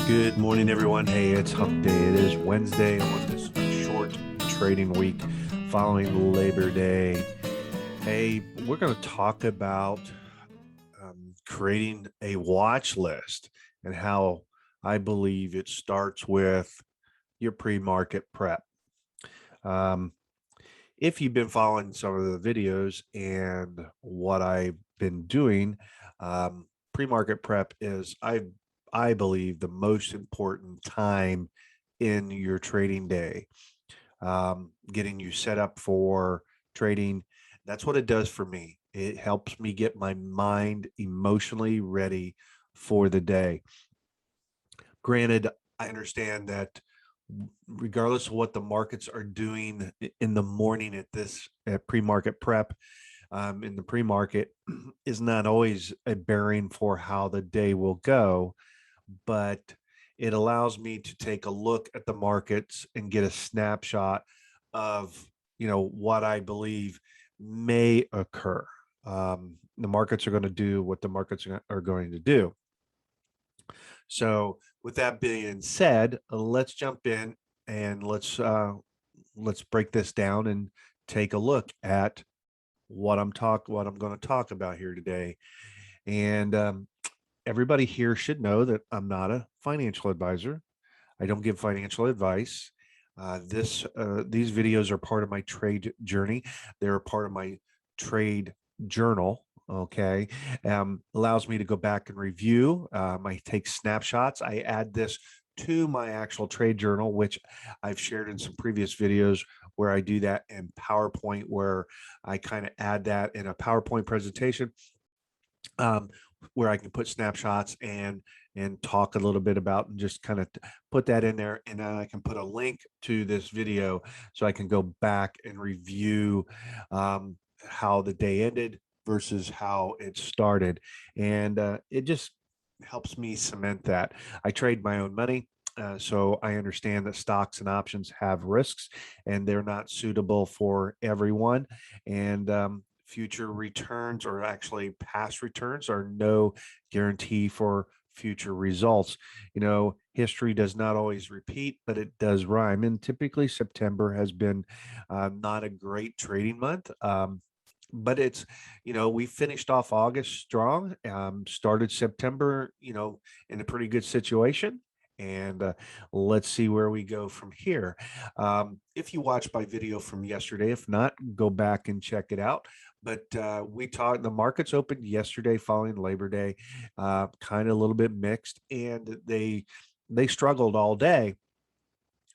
Good morning, everyone. Hey, it's Hump Day. It is Wednesday on this short trading week following Labor Day. Hey, we're going to talk about creating a watch list and how I believe it starts with your pre-market prep. Um, if you've been following some of the videos and what I've been doing, pre-market prep is I believe the most important time in your trading day. Getting you set up for trading. That's what it does for me. It helps me get my mind emotionally ready for the day. Granted, I understand that regardless of what the markets are doing in the morning at pre-market prep, in the pre-market is not always a bearing for how the day will go, but it allows me to take a look at the markets and get a snapshot of what I believe may occur. The markets are going to do what the markets are going to do. So with that being said, let's jump in and let's break this down and take a look at what I'm going to talk about here today. And everybody here should know that I'm not a financial advisor. I don't give financial advice. These videos are part of my trade journey. They're a part of my trade journal. Okay. Allows me to go back and review. I take snapshots. I add this to my actual trade journal, which I've shared in some previous videos where I do that in PowerPoint, where I kind of add that in a PowerPoint presentation, where I can put snapshots and talk a little bit about and just kind of put that in there. And then I can put a link to this video so I can go back and review how the day ended versus how it started. And it just helps me cement that. I trade my own money. So I understand that stocks and options have risks and they're not suitable for everyone. And future returns, or actually past returns, are no guarantee for future results. History does not always repeat, but it does rhyme. And typically September has been not a great trading month. But it's, we finished off August strong, started September, in a pretty good situation. And let's see where we go from here. If you watched my video from yesterday, if not, go back and check it out. But we talked, the markets opened yesterday following Labor Day, kind of a little bit mixed, and they struggled all day.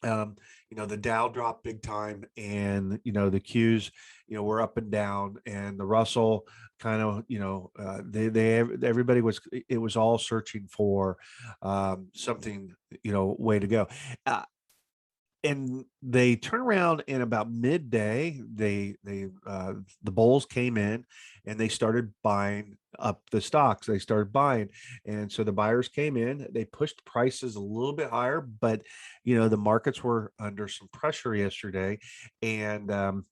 The Dow dropped big time, and the Qs were up and down, and the Russell kind of everybody was, it was all searching for something, way to go. And they turn around in about midday. The bulls came in and they started buying up the stocks. They started buying, and so the buyers came in. They pushed prices a little bit higher, but the markets were under some pressure yesterday, and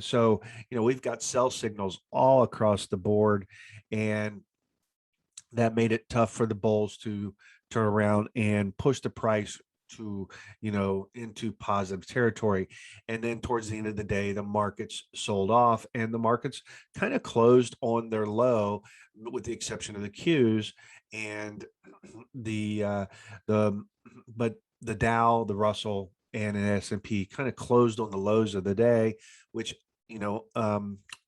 so we've got sell signals all across the board, and that made it tough for the bulls to turn around and push the price to into positive territory. And then towards the end of the day, the markets sold off, and the markets kind of closed on their low, with the exception of the Qs and the but the Dow, the Russell, and an S&P kind of closed on the lows of the day, which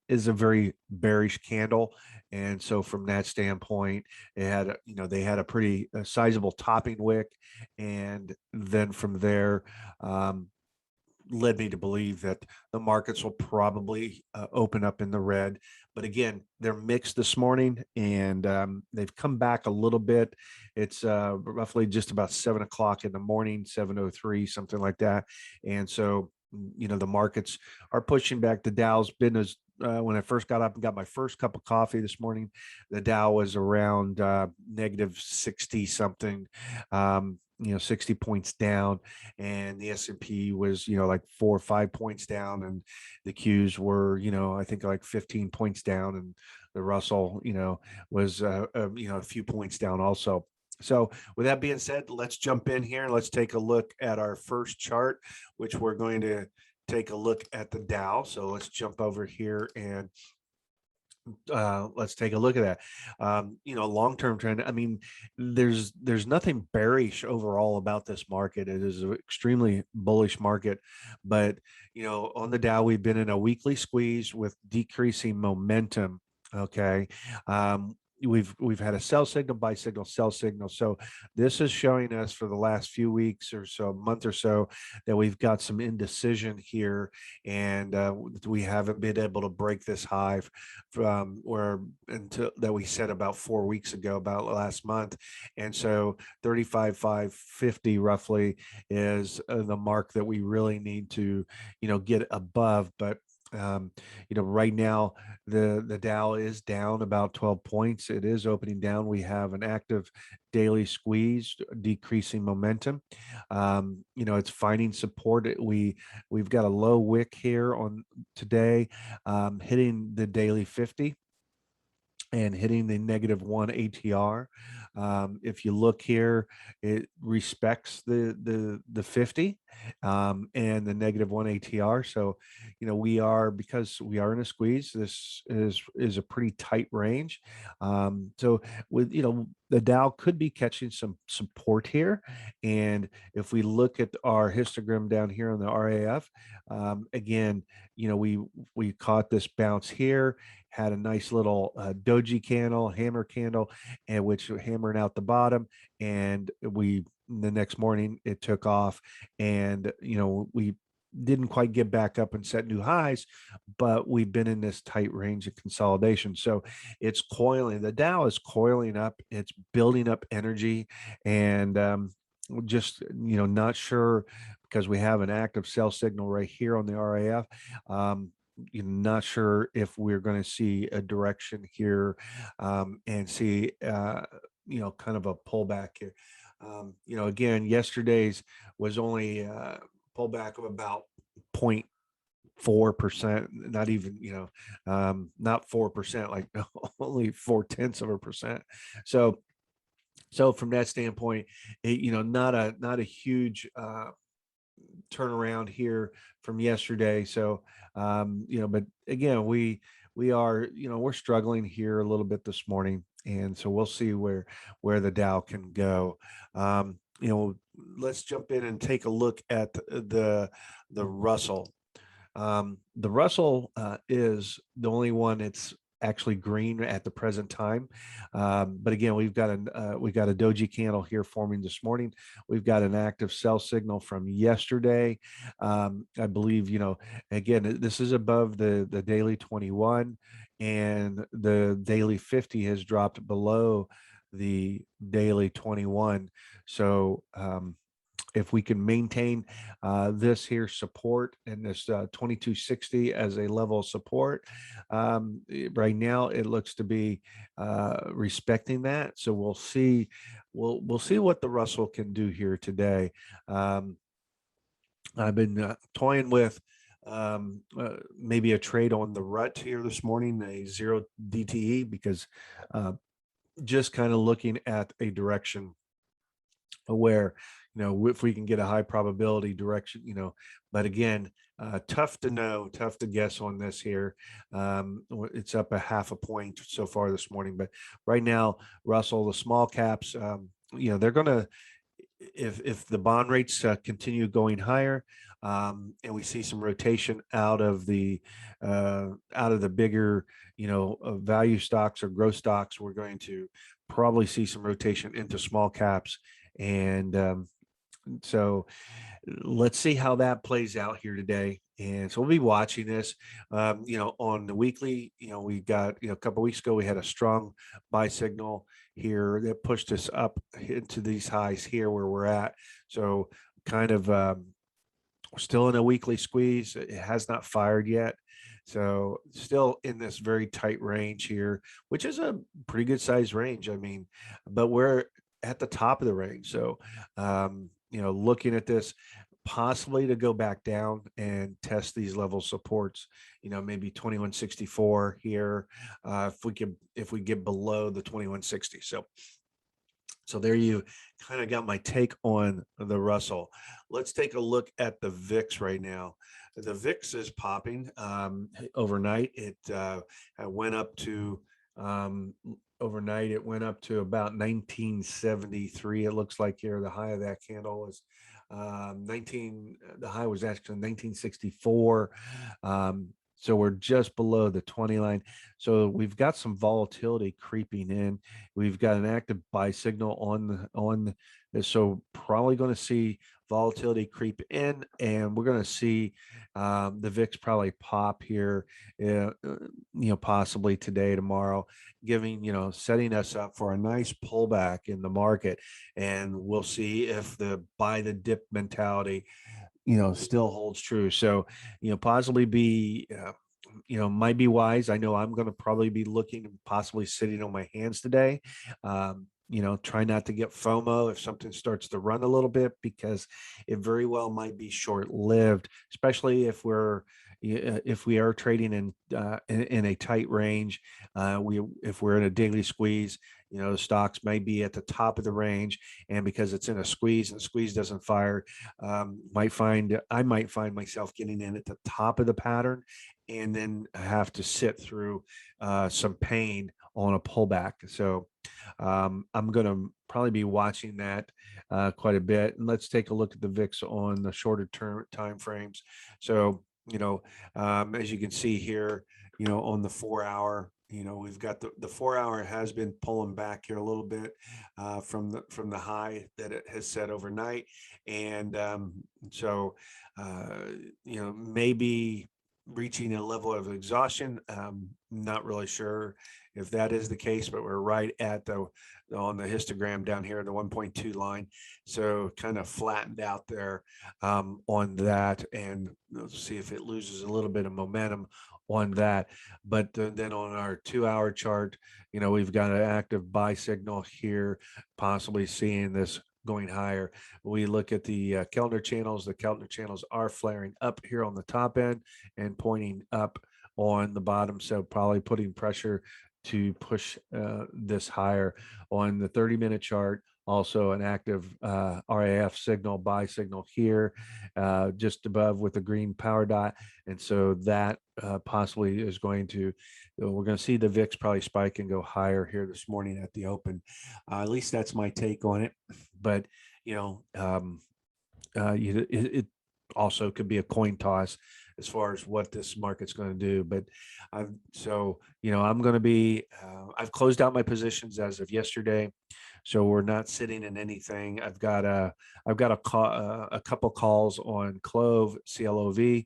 is a very bearish candle. And so from that standpoint, it had they had a pretty sizable topping wick, and then from there led me to believe that the markets will probably open up in the red. But again, they're mixed this morning, and they've come back a little bit. It's roughly just about 7 o'clock in the morning, 7:03, something like that. And so the markets are pushing back. The Dow's been as when I first got up and got my first cup of coffee this morning, the Dow was around negative 60 something, 60 points down, and the S&P was, like 4 or 5 points down, and the Qs were, I think like 15 points down, and the Russell, was, a few points down also. So with that being said, let's jump in here and let's take a look at our first chart, which we're going to take a look at the Dow. So let's jump over here and let's take a look at that. Long-term trend. I mean, there's nothing bearish overall about this market. It is an extremely bullish market, but on the Dow, we've been in a weekly squeeze with decreasing momentum. Okay. We've had a sell signal, buy signal, sell signal. So this is showing us for the last few weeks or so, month or so, that we've got some indecision here, and we haven't been able to break this high from where until that we set about 4 weeks ago, about last month. And so 35,550 roughly is the mark that we really need to get above. But right now the Dow is down about 12 points. It is opening down. We have an active daily squeeze, decreasing momentum. It's finding support. We've got a low wick here on today, hitting the daily 50 and hitting the -1 ATR. If you look here, it respects the 50 and the -1 ATR. So, because we are in a squeeze, this is a pretty tight range. So with the Dow could be catching some support here, and if we look at our histogram down here on the RAF, again, we caught this bounce here, had a nice little doji candle, hammer candle, and which hammering out the bottom, and the next morning it took off, and we didn't quite get back up and set new highs, but we've been in this tight range of consolidation. So it's coiling. The Dow is coiling up. It's building up energy, and just not sure, because we have an active sell signal right here on the RAF. You're not sure if we're going to see a direction here, and see kind of a pullback here. Again, yesterday's was only a pullback of about 0.4%, not even, not 4%, like only 0.4%. So from that standpoint, not a huge turnaround here from yesterday. So but again, we are, we're struggling here a little bit this morning, and so we'll see where the Dow can go. Let's jump in and take a look at the Russell. The Russell is the only one that's actually green at the present time. But again, we've got a doji candle here forming this morning. We've got an active sell signal from yesterday. I believe, again, this is above the daily 21, and the daily 50 has dropped below the daily 21. So if we can maintain this here support and this 2260 as a level of support, right now it looks to be respecting that. So we'll see what the Russell can do here today. I've been toying with maybe a trade on the rut here this morning, a 0 DTE, because just kind of looking at a direction where if we can get a high probability direction, but again, tough to guess on this here. It's up a 0.5 point so far this morning, but right now, Russell, the small caps, they're gonna, if the bond rates continue going higher, and we see some rotation out of the bigger value stocks or growth stocks, we're going to probably see some rotation into small caps. And so let's see how that plays out here today. And so we'll be watching this, on the weekly. We got, a couple of weeks ago, we had a strong buy signal here that pushed us up into these highs here where we're at. So kind of we're still in a weekly squeeze. It has not fired yet. So still in this very tight range here, which is a pretty good size range. I mean, but we're at the top of the range. So, looking at this, possibly to go back down and test these level supports, maybe 2164 here, if we get below the 2160. So So there you kind of got my take on the Russell. Let's take a look at the VIX right now. The VIX is popping overnight. It went up to overnight. It went up to about 1973. It looks like here the high of that candle was 19. The high was actually 1964. So we're just below the 20 line. So we've got some volatility creeping in. We've got an active buy signal on this, so probably going to see volatility creep in, and we're going to see the VIX probably pop here, possibly today, tomorrow, giving setting us up for a nice pullback in the market, and we'll see if the buy the dip mentality still holds true. So possibly be might be wise. I know I'm going to probably be looking and possibly sitting on my hands today. Try not to get FOMO if something starts to run a little bit, because it very well might be short-lived, especially if we are trading in a tight range. If we're in a daily squeeze, the stocks may be at the top of the range, and because it's in a squeeze and the squeeze doesn't fire, I might find myself getting in at the top of the pattern, and then have to sit through some pain on a pullback. So I'm going to probably be watching that quite a bit. And let's take a look at the VIX on the shorter term time frames. So as you can see here, on the 4-hour, we've got the 4-hour has been pulling back here a little bit from the high that it has set overnight, and so maybe reaching a level of exhaustion. Not really sure if that is the case, but we're right at on the histogram down here, the 1.2 line. So kind of flattened out there on that, and let's see if it loses a little bit of momentum on that. But then on our 2-hour chart, we've got an active buy signal here, possibly seeing this going higher. We look at the Kellner channels. The Kellner channels are flaring up here on the top end and pointing up on the bottom, so probably putting pressure to push this higher. On the 30-minute chart, also an active RAF signal, buy signal here, just above with the green power dot, and so that possibly is going to, we're going to see the VIX probably spike and go higher here this morning at the open. At least that's my take on it. But it also could be a coin toss as far as what this market's going to do. But I'm going to be, I've closed out my positions as of yesterday, so we're not sitting in anything. I've got a couple calls on CLOV.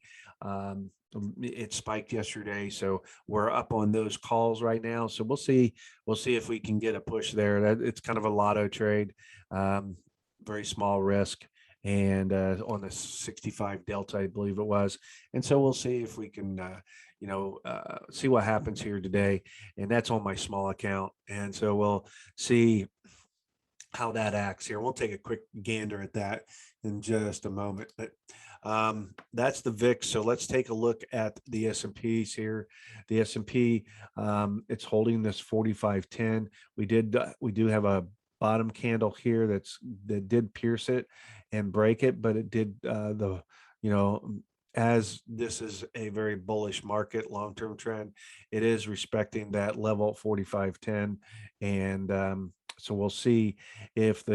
It spiked yesterday, so we're up on those calls right now. So we'll see if we can get a push there. That it's kind of a lotto trade, very small risk, and on the 65 delta, I believe it was. And so we'll see if we can see what happens here today, and that's on my small account. And so we'll see how that acts here. We'll take a quick gander at that in just a moment. But that's the VIX. So let's take a look at the S&Ps here. The S&P, it's holding this 45.10. We do have a bottom candle here that did pierce it and break it, but it did as this is a very bullish market, long-term trend, it is respecting that level 45.10, and so we'll see if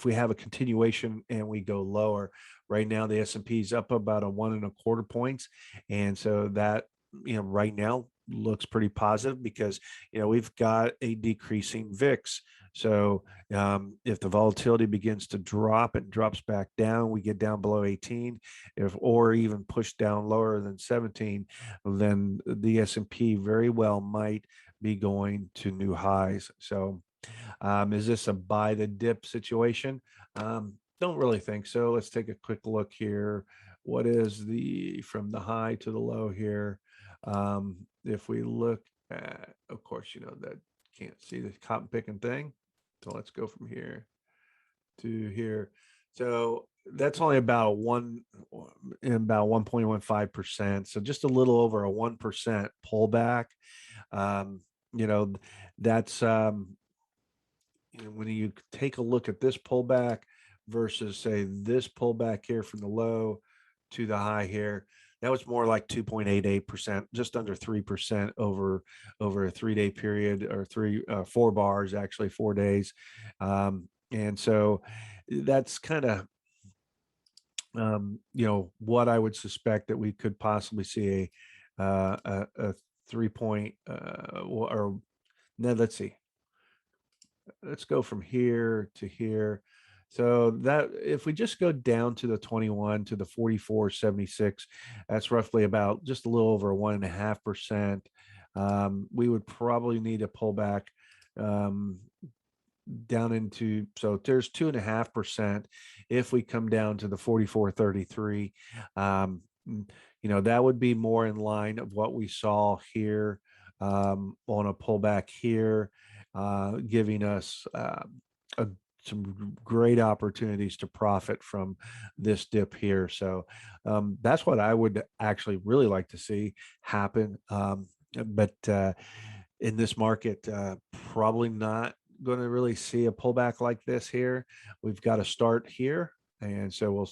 we have a continuation and we go lower. Right now the S&P is up about a 1.25 points, and so that right now looks pretty positive, because we've got a decreasing VIX. So if the volatility begins to drop and drops back down, we get down below 18, or even push down lower than 17, then the S&P very well might be going to new highs. So is this a buy the dip situation? Don't really think so. Let's take a quick look here. What is from the high to the low here? If we look at, of course, that can't see the cotton picking thing. So let's go from here to here. So that's only about 1.15%. So just a little over a 1% pullback. That's when you take a look at this pullback versus say this pullback here from the low to the high here, that was more like 2.88%, just under 3% over a 3-day period, or 4 bars, actually 4 days. And so that's kind of what I would suspect that we could possibly see a 3 point or no, let's see. Let's go from here to here. So that if we just go down to the 21 to the 44.76, that's roughly about just a little over 1.5%. We would probably need a pullback down into, so there's 2.5% if we come down to the 44.33. That would be more in line of what we saw here on a pullback here, giving us some great opportunities to profit from this dip here. So that's what I would actually really like to see happen. But in this market, probably not going to really see a pullback like this here. We've got to start here, and so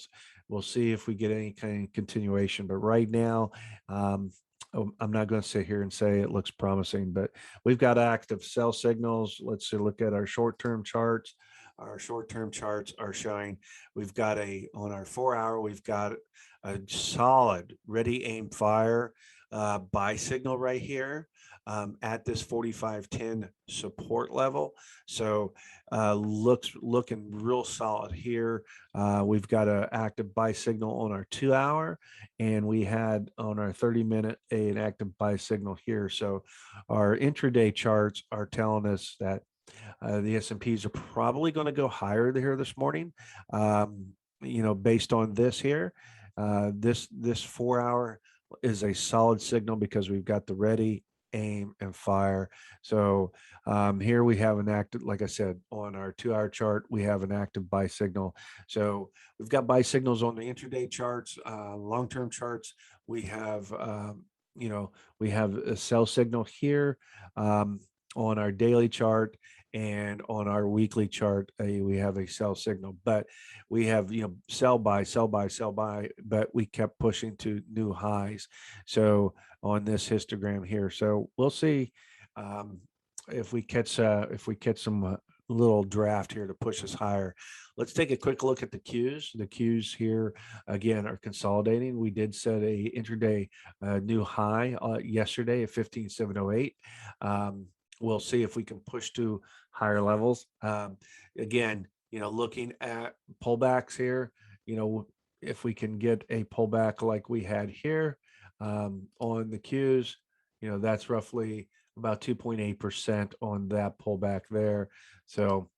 we'll see if we get any kind of continuation. But right now, I'm not going to sit here and say it looks promising, but we've got active sell signals. Let's look at our short-term charts. Our short-term charts are showing we've got on our 4-hour, we've got a solid ready, aim, fire buy signal right here at this 45.10 support level. So looking real solid here. We've got an active buy signal on our 2-hour, and we had on our 30-minute an active buy signal here. So our intraday charts are telling us that the S&Ps are probably going to go higher here this morning, based on this here. This 4-hour is a solid signal because we've got the ready, aim, and fire. So here we have an active, like I said, on our 2-hour chart, we have an active buy signal. So we've got buy signals on the intraday charts, long-term charts. We have, we have a sell signal here on our daily chart, and on our weekly chart, we have a sell signal. But we have, sell, buy, sell, buy, sell, buy, but we kept pushing to new highs. So on this histogram here, so we'll see if we catch some little draft here to push us higher. Let's take a quick look at the Qs. The Qs here again are consolidating. We did set a intraday new high yesterday at 15,708. We'll see if we can push to higher levels. Again, looking at pullbacks here, if we can get a pullback like we had here on the Qs, that's roughly about 2.8% on that pullback there. So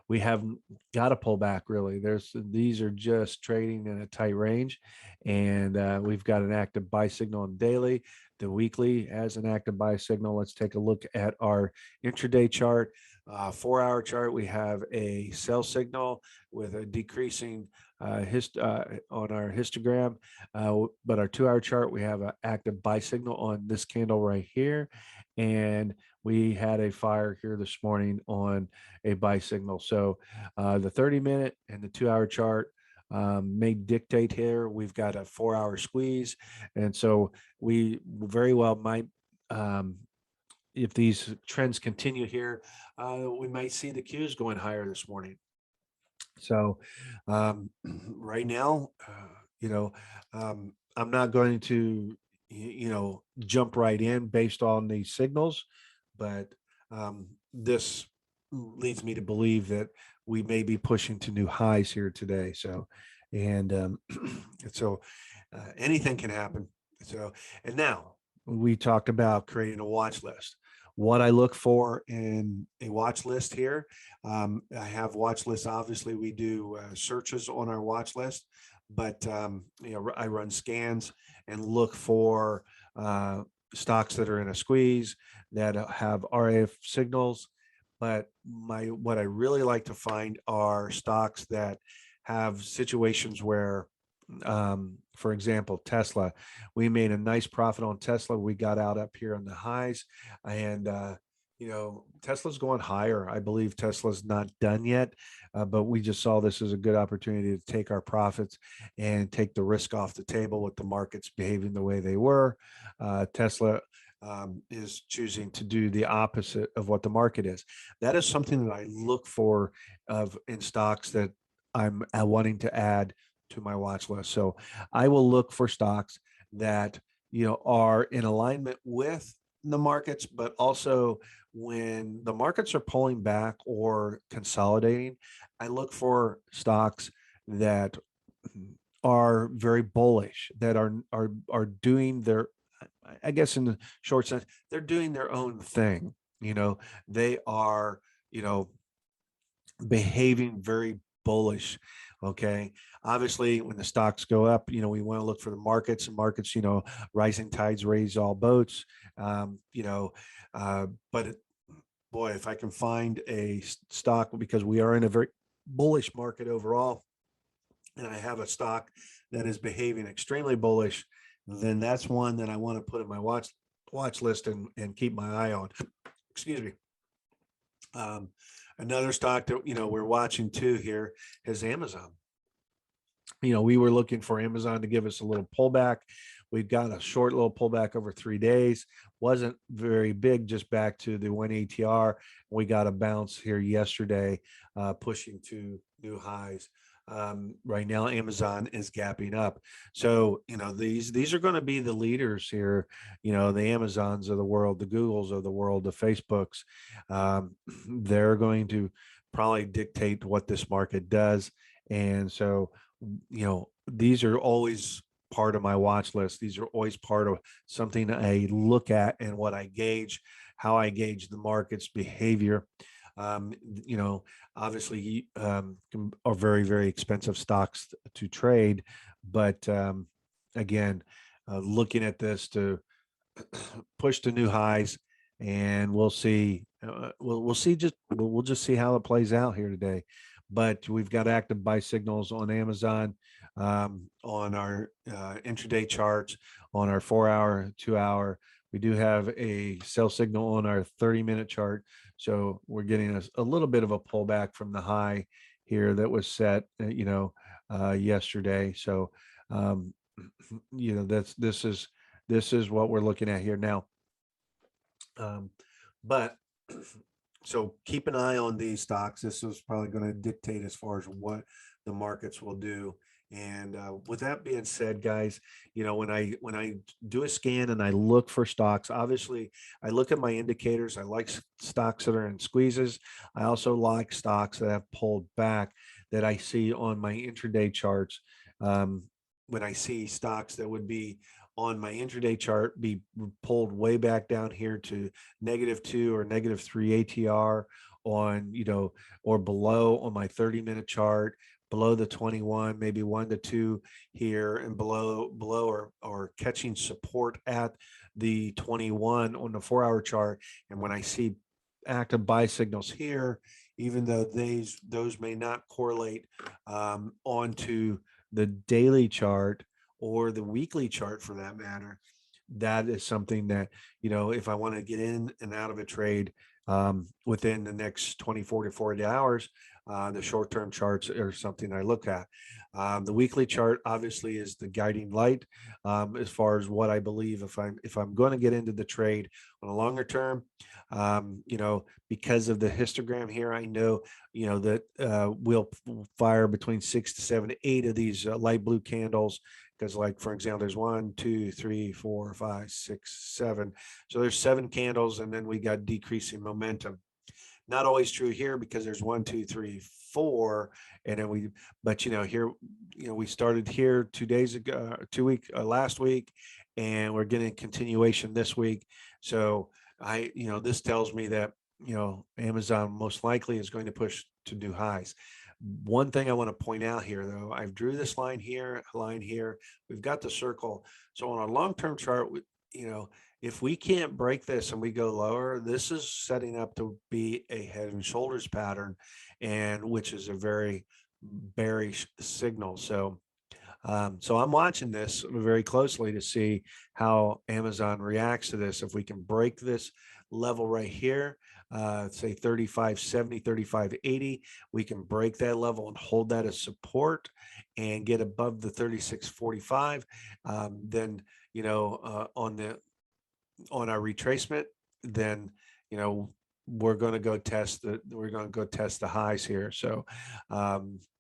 we haven't got a pullback really. These are just trading in a tight range, and we've got an active buy signal on daily. The weekly has an active buy signal. Let's take a look at our intraday chart. 4-hour chart, we have a sell signal with a decreasing on our histogram, but our 2-hour chart, we have an active buy signal on this candle right here, and we had a fire here this morning on a buy signal. So the 30-minute and the 2-hour chart may dictate here. We've got a 4-hour squeeze, and so we very well might, if these trends continue here, we might see the Qs going higher this morning. So right now, I'm not going to, jump right in based on these signals, but this leads me to believe that we may be pushing to new highs here today. So, and so anything can happen. So, and now we talked about creating a watch list. What I look for in a watch list here, I have watch lists. Obviously, we do searches on our watch list, but I run scans and look for stocks that are in a squeeze, that have RAF signals. But what I really like to find are stocks that have situations where, for example, Tesla, we made a nice profit on Tesla. We got out up here on the highs, and Tesla's going higher. I believe Tesla's not done yet, but we just saw this as a good opportunity to take our profits and take the risk off the table with the markets behaving the way they were. Tesla is choosing to do the opposite of what the market is. That is something that I look for in stocks that I'm wanting to add to my watch list. So I will look for stocks that are in alignment with the markets, but also when the markets are pulling back or consolidating, I look for stocks that are very bullish, that are doing their, I guess in the short sense, they're doing their own thing. They are, behaving very bullish. Okay. Obviously, when the stocks go up, we want to look for the markets, and markets, rising tides raise all boats. But boy, if I can find a stock, because we are in a very bullish market overall, and I have a stock that is behaving extremely bullish, then that's one that I want to put in my watch list and keep my eye on. Excuse me. Another stock that we're watching too here is Amazon. We were looking for Amazon to give us a little pullback. We've got a short little pullback over 3 days. Wasn't very big, just back to the 1 ATR. We got a bounce here yesterday, pushing to new highs. Right now, Amazon is gapping up. So, these are going to be the leaders here, the Amazons of the world, the Googles of the world, the Facebooks. They're going to probably dictate what this market does. And so, these are always part of my watch list. These are always part of something I look at and what I gauge, how I gauge the market's behavior. Obviously are very, very expensive stocks to trade, but again, looking at this to push to new highs, and we'll see. We'll see. We'll just see how it plays out here today. But we've got active buy signals on Amazon, on our intraday charts, on our 4-hour, 2-hour. We do have a sell signal on our 30-minute chart. So we're getting a little bit of a pullback from the high here that was set, yesterday. So, this is what we're looking at here now. But so keep an eye on these stocks. This is probably going to dictate as far as what the markets will do. And with that being said, guys, when I do a scan and I look for stocks, obviously I look at my indicators. I like stocks that are in squeezes. I also like stocks that have pulled back that I see on my intraday charts. When I see stocks that would be on my intraday chart be pulled way back down here to -2 or -3 ATR on, or below on my 30-minute chart, below the 21, maybe 1 to 2 here, and below or catching support at the 21 on the 4-hour chart. And when I see active buy signals here, even though those may not correlate onto the daily chart or the weekly chart for that matter, that is something that, if I want to get in and out of a trade within the next 24 to 40 hours, the short-term charts are something I look at. The weekly chart obviously is the guiding light as far as what I believe if I'm going to get into the trade on a longer term. Because of the histogram here, I know that we'll fire between 6 to 7 to 8 of these light blue candles. Because, like, for example, there's 1, 2, 3, 4, 5, 6, 7. So there's 7 candles, and then we got decreasing momentum. Not always true here because there's 1, 2, 3, 4, and then here, we started here 2 days ago, last week, and we're getting a continuation this week. So this tells me that Amazon most likely is going to push to new highs. One thing I want to point out here, though, I've drew this line here, we've got the circle. So on a long-term chart, if we can't break this and we go lower, this is setting up to be a head and shoulders pattern, and which is a very bearish signal. So I'm watching this very closely to see how Amazon reacts to this. If we can break this level right here, say 35.70, 35.80. We can break that level and hold that as support and get above the 36.45. Then, on our retracement, then, we're going to go test the highs here. So,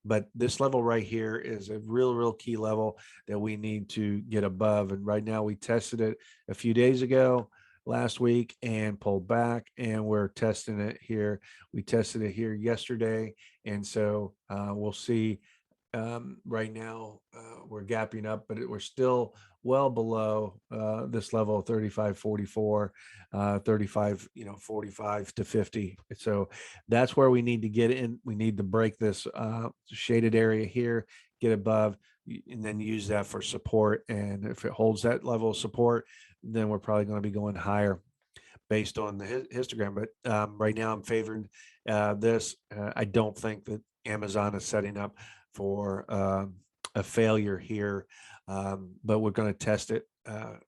but this level right here is a real key level that we need to get above. And right now we tested it a few days ago, last week, and pulled back, and we're testing it here. We tested it here yesterday. And so we'll see. Right now we're gapping up, but we're still well below this level of 35.44, 35, 45 to 50. So that's where we need to get in. We need to break this shaded area here, get above, and then use that for support. And if it holds that level of support, then we're probably going to be going higher based on the histogram. But right now I'm favoring this. I don't think that Amazon is setting up for a failure here, but we're going to test it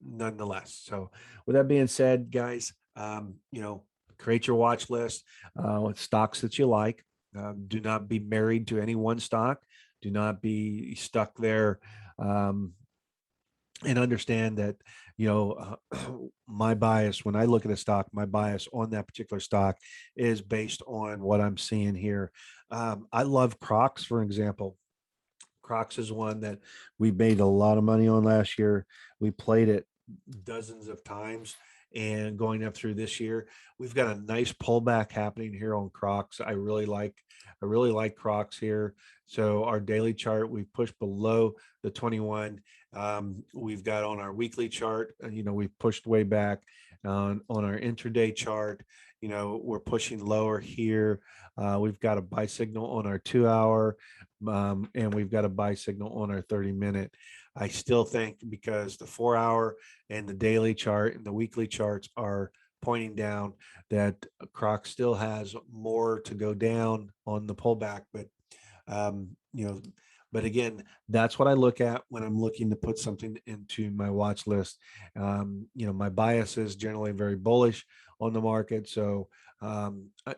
nonetheless. So with that being said, guys, create your watch list with stocks that you like. Do not be married to any one stock. Do not be stuck there. And understand that, my bias, when I look at a stock, my bias on that particular stock is based on what I'm seeing here. I love Crocs, for example. Crocs is one that we made a lot of money on last year. We played it dozens of times, and going up through this year, we've got a nice pullback happening here on Crocs. I really like Crocs here. So our daily chart, we've pushed below the 21. We've got on our weekly chart, we've pushed way back. On our intraday chart, we're pushing lower here. We've got a buy signal on our 2-hour, and we've got a buy signal on our 30-minute. I still think, because the 4-hour and the daily chart and the weekly charts are pointing down, that Crocs still has more to go down on the pullback. But but again, that's what I look at when I'm looking to put something into my watch list. My bias is generally very bullish on the market. So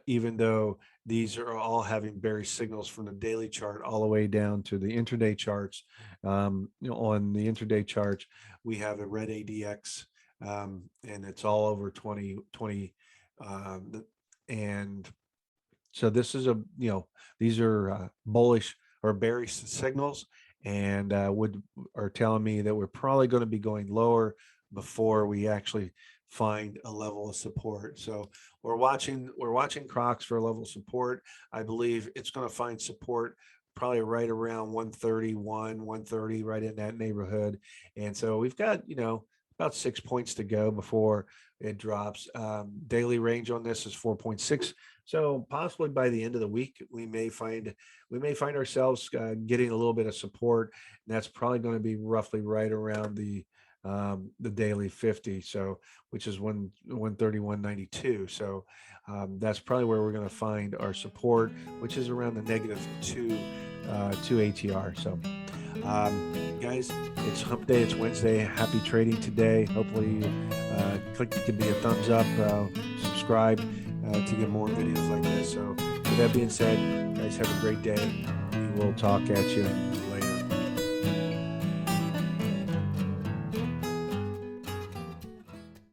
even though these are all having bearish signals from the daily chart all the way down to the intraday charts, on the intraday charts, we have a red ADX, and it's all over 20. And so this is these are bullish or bearish signals, and are telling me that we're probably going to be going lower before we actually find a level of support. So we're watching Crocs for a level of support. I believe it's going to find support probably right around 131, 130, right in that neighborhood. And so we've got, about 6 points to go before it drops. Daily range on this is 4.6. So possibly by the end of the week, we may find ourselves getting a little bit of support. And that's probably going to be roughly right around the daily 50, so which is 131.92. So that's probably where we're going to find our support, which is around the -2 ATR. So guys, it's hump day, it's Wednesday. Happy trading today. Hopefully click give me a thumbs up, subscribe to get more videos like this. So with that being said, guys, have a great day. We will talk at you